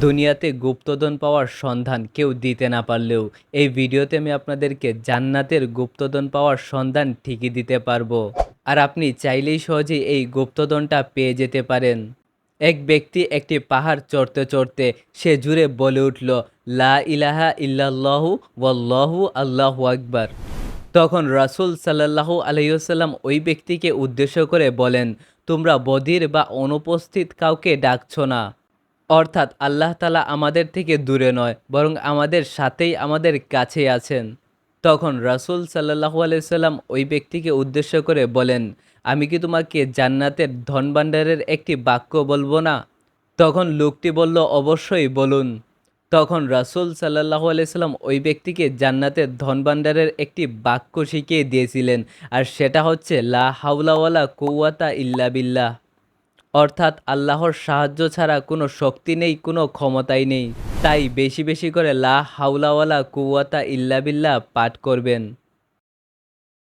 দুনিয়াতে গুপ্তধন পাওয়ার সন্ধান কেউ দিতে না পারলেও এই ভিডিওতে আমি আপনাদেরকে জান্নাতের গুপ্তধন পাওয়ার সন্ধান ঠিকই দিতে পারবো। আর আপনি চাইলেই সহজেই এই গুপ্তধনটা পেয়ে যেতে পারেন। এক ব্যক্তি একটি পাহাড় চড়তে চড়তে সে জুড়ে বলে উঠল, লা ইলাহা ইল্লাল্লাহু ওয়াল্লাহু আল্লাহু আকবার। তখন রাসূল সাল্লাল্লাহু আলাইহি ওয়াসাল্লাম ওই ব্যক্তিকে উদ্দেশ্য করে বলেন, তোমরা বধির বা অনুপস্থিত কাউকে ডাকছো না। অর্থাৎ আল্লাহ তাআলা আমাদের থেকে দূরে নয়, বরং আমাদের সাথেই আমাদের কাছেই আছেন। তখন রাসূল সাল্লাল্লাহু আলাইহি সাল্লাম ওই ব্যক্তিকে উদ্দেশ্য করে বলেন, আমি কি তোমাকে জান্নাতের ধনভাণ্ডারের একটি বাক্য বলবো না? তখন লোকটি বলল, অবশ্যই বলুন। তখন রাসূল সাল্লাল্লাহু আলাইহি সাল্লাম ওই ব্যক্তিকে জান্নাতের ধনভাণ্ডারের একটি বাক্য শিখিয়ে দিয়েছিলেন, আর সেটা হচ্ছে লা হাওলা ওয়ালা কুওয়াতা ইল্লা বিল্লাহ। অর্থাৎ আল্লাহর সাহায্য ছাড়া কোনো শক্তি নেই, কোনো ক্ষমতাই নেই। তাই বেশি বেশি করে লা হাওলা ওয়ালা কুওয়াতা ইল্লা বিল্লাহ পাঠ করবেন।